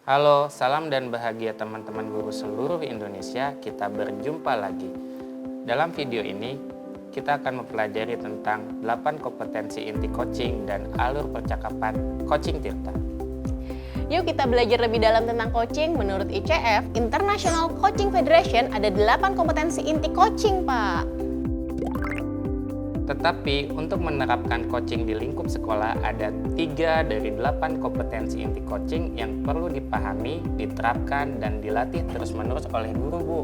Halo, salam dan bahagia teman-teman guru seluruh Indonesia. Kita berjumpa lagi. Dalam video ini, kita akan mempelajari tentang 8 kompetensi inti coaching dan alur percakapan Coaching Tirta. Yuk kita belajar lebih dalam tentang coaching. Menurut ICF, International Coaching Federation, ada 8 kompetensi inti coaching, Pak. Tetapi untuk menerapkan coaching di lingkup sekolah ada 3 dari 8 kompetensi inti coaching yang perlu dipahami, diterapkan, dan dilatih terus-menerus oleh guru, Bu.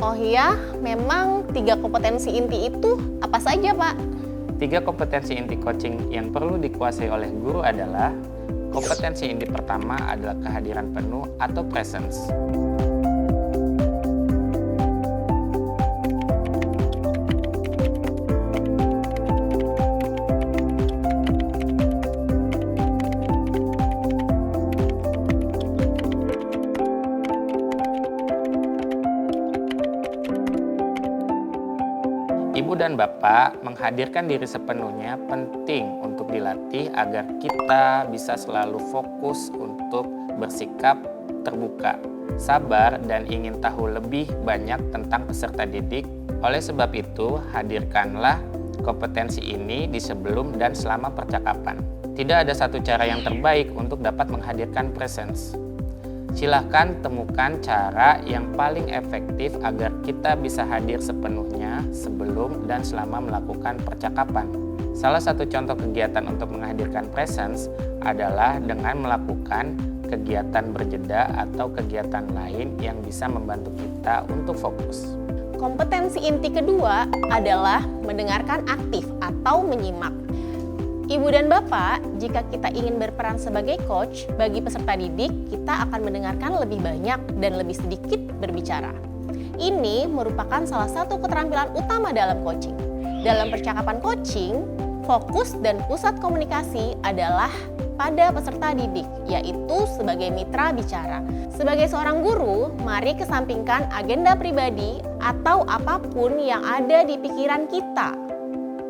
Oh iya, memang 3 kompetensi inti itu apa saja, Pak? 3 kompetensi inti coaching yang perlu dikuasai oleh guru adalah kompetensi inti pertama adalah kehadiran penuh atau presence. Ibu dan Bapak menghadirkan diri sepenuhnya penting untuk dilatih agar kita bisa selalu fokus untuk bersikap terbuka, sabar, dan ingin tahu lebih banyak tentang peserta didik. Oleh sebab itu, hadirkanlah kompetensi ini di sebelum dan selama percakapan. Tidak ada satu cara yang terbaik untuk dapat menghadirkan presence. Silahkan temukan cara yang paling efektif agar kita bisa hadir sepenuhnya sebelum dan selama melakukan percakapan. Salah satu contoh kegiatan untuk menghadirkan presence adalah dengan melakukan kegiatan berjeda atau kegiatan lain yang bisa membantu kita untuk fokus. Kompetensi inti kedua adalah mendengarkan aktif atau menyimak. Ibu dan Bapak, jika kita ingin berperan sebagai coach bagi peserta didik, kita akan mendengarkan lebih banyak dan lebih sedikit berbicara. Ini merupakan salah satu keterampilan utama dalam coaching. Dalam percakapan coaching, fokus dan pusat komunikasi adalah pada peserta didik, yaitu sebagai mitra bicara. Sebagai seorang guru, mari kesampingkan agenda pribadi atau apapun yang ada di pikiran kita,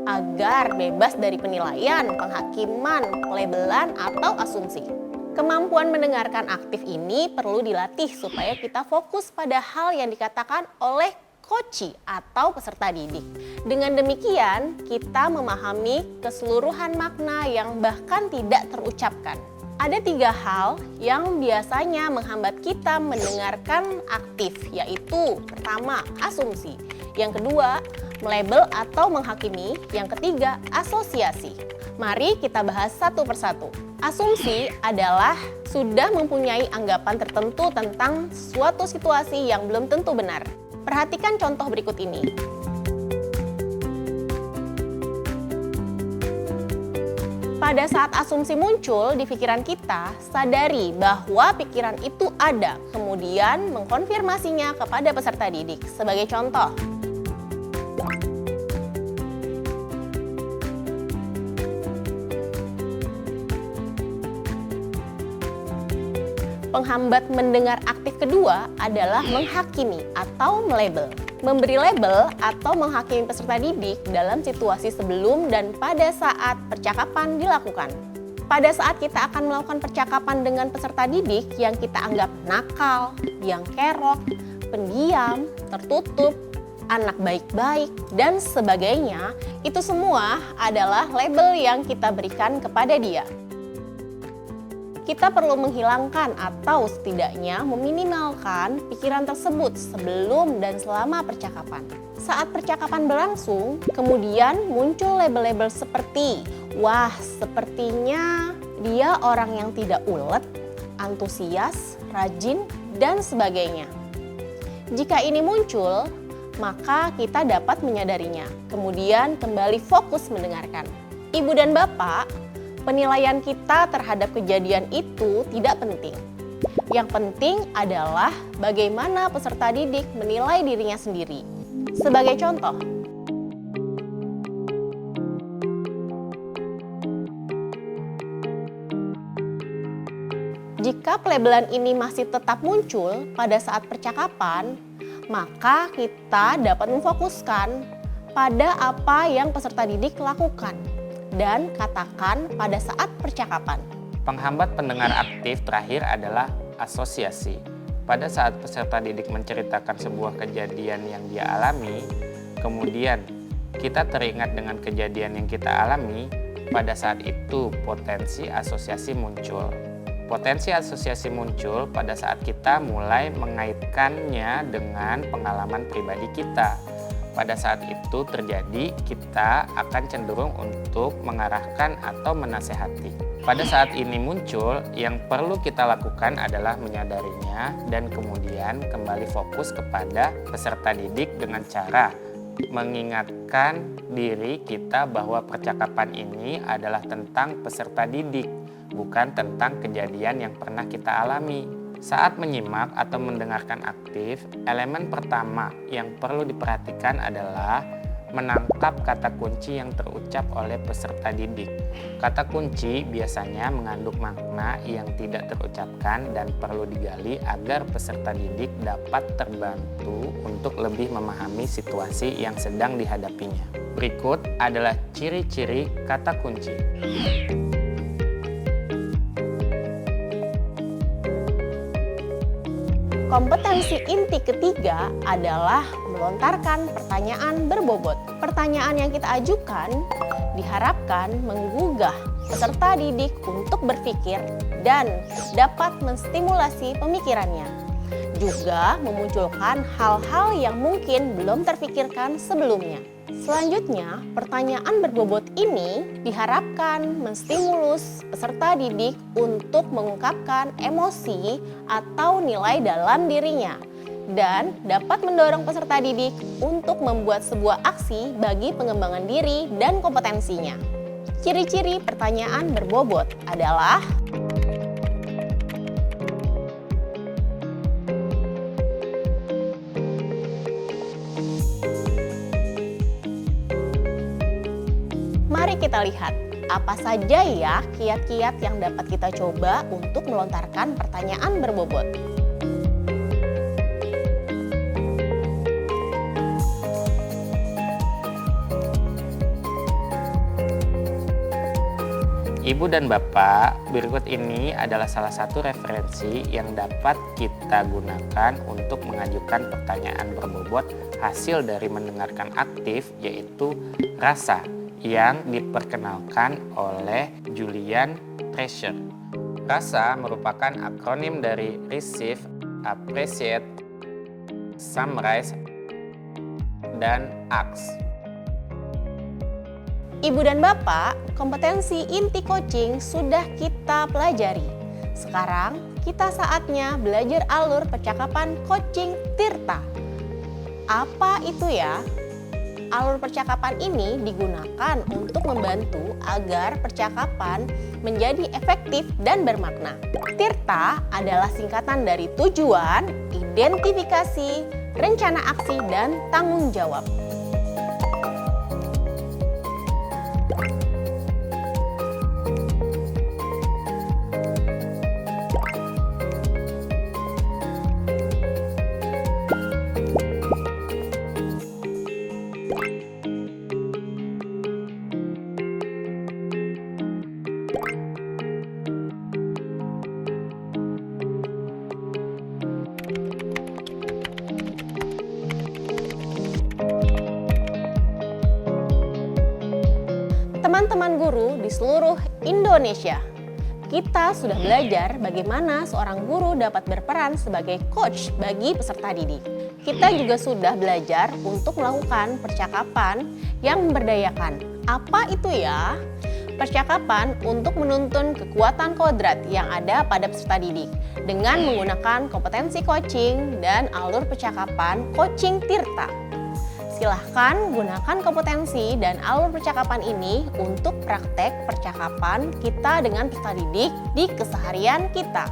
agar bebas dari penilaian, penghakiman, pelabelan, atau asumsi. Kemampuan mendengarkan aktif ini perlu dilatih supaya kita fokus pada hal yang dikatakan oleh coachee atau peserta didik. Dengan demikian, kita memahami keseluruhan makna yang bahkan tidak terucapkan. Ada 3 hal yang biasanya menghambat kita mendengarkan aktif, yaitu pertama, asumsi. Yang kedua, melabel atau menghakimi. Yang ketiga, asosiasi. Mari kita bahas satu persatu. Asumsi adalah sudah mempunyai anggapan tertentu tentang suatu situasi yang belum tentu benar. Perhatikan contoh berikut ini. Pada saat asumsi muncul di pikiran kita, sadari bahwa pikiran itu ada, kemudian mengkonfirmasinya kepada peserta didik. Sebagai contoh, penghambat mendengar aktif kedua adalah menghakimi atau melabel. Memberi label atau menghakimi peserta didik dalam situasi sebelum dan pada saat percakapan dilakukan. Pada saat kita akan melakukan percakapan dengan peserta didik yang kita anggap nakal, yang kerok, pendiam, tertutup, anak baik-baik, dan sebagainya, itu semua adalah label yang kita berikan kepada dia. Kita perlu menghilangkan atau setidaknya meminimalkan pikiran tersebut sebelum dan selama percakapan. Saat percakapan berlangsung, kemudian muncul label-label seperti, wah, sepertinya dia orang yang tidak ulet, antusias, rajin, dan sebagainya. Jika ini muncul, maka kita dapat menyadarinya, kemudian kembali fokus mendengarkan. Ibu dan Bapak, penilaian kita terhadap kejadian itu tidak penting. Yang penting adalah bagaimana peserta didik menilai dirinya sendiri. Sebagai contoh, jika pelabelan ini masih tetap muncul pada saat percakapan, maka kita dapat memfokuskan pada apa yang peserta didik lakukan dan katakan pada saat percakapan. Penghambat pendengar aktif terakhir adalah asosiasi. Pada saat peserta didik menceritakan sebuah kejadian yang dia alami, kemudian kita teringat dengan kejadian yang kita alami, pada saat itu potensi asosiasi muncul. Potensi asosiasi muncul pada saat kita mulai mengaitkannya dengan pengalaman pribadi kita. Pada saat itu terjadi, kita akan cenderung untuk mengarahkan atau menasehati. Pada saat ini muncul, yang perlu kita lakukan adalah menyadarinya dan kemudian kembali fokus kepada peserta didik dengan cara mengingatkan diri kita bahwa percakapan ini adalah tentang peserta didik, bukan tentang kejadian yang pernah kita alami. Saat menyimak atau mendengarkan aktif, elemen pertama yang perlu diperhatikan adalah menangkap kata kunci yang terucap oleh peserta didik. Kata kunci biasanya mengandung makna yang tidak terucapkan dan perlu digali agar peserta didik dapat terbantu untuk lebih memahami situasi yang sedang dihadapinya. Berikut adalah ciri-ciri kata kunci. Kompetensi inti ketiga adalah melontarkan pertanyaan berbobot. Pertanyaan yang kita ajukan diharapkan menggugah peserta didik untuk berpikir dan dapat menstimulasi pemikirannya. Juga memunculkan hal-hal yang mungkin belum terpikirkan sebelumnya. Selanjutnya, pertanyaan berbobot ini diharapkan menstimulus peserta didik untuk mengungkapkan emosi atau nilai dalam dirinya dan dapat mendorong peserta didik untuk membuat sebuah aksi bagi pengembangan diri dan kompetensinya. Ciri-ciri pertanyaan berbobot adalah mari kita lihat apa saja ya kiat-kiat yang dapat kita coba untuk melontarkan pertanyaan berbobot. Ibu dan Bapak, berikut ini adalah salah satu referensi yang dapat kita gunakan untuk mengajukan pertanyaan berbobot hasil dari mendengarkan aktif, yaitu rasa, yang diperkenalkan oleh Julian Treasure. RASA merupakan akronim dari Receive, Appreciate, Summarize, dan Ask. Ibu dan Bapak, kompetensi inti coaching sudah kita pelajari. Sekarang kita saatnya belajar alur percakapan coaching Tirta. Apa itu ya? Alur percakapan ini digunakan untuk membantu agar percakapan menjadi efektif dan bermakna. Tirta adalah singkatan dari tujuan, identifikasi, rencana aksi, dan tanggung jawab. Teman-teman guru di seluruh Indonesia, kita sudah belajar bagaimana seorang guru dapat berperan sebagai coach bagi peserta didik. Kita juga sudah belajar untuk melakukan percakapan yang memberdayakan. Apa itu ya? Percakapan untuk menuntun kekuatan kodrat yang ada pada peserta didik dengan menggunakan kompetensi coaching dan alur percakapan coaching Tirta. Silahkan gunakan kompetensi dan alur percakapan ini untuk praktek percakapan kita dengan peserta didik di keseharian kita.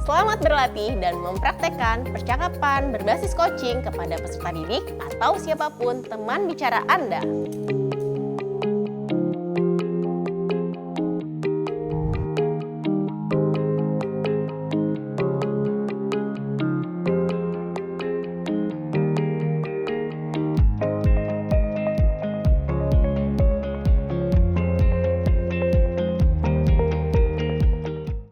Selamat berlatih dan mempraktekkan percakapan berbasis coaching kepada peserta didik atau siapapun teman bicara Anda.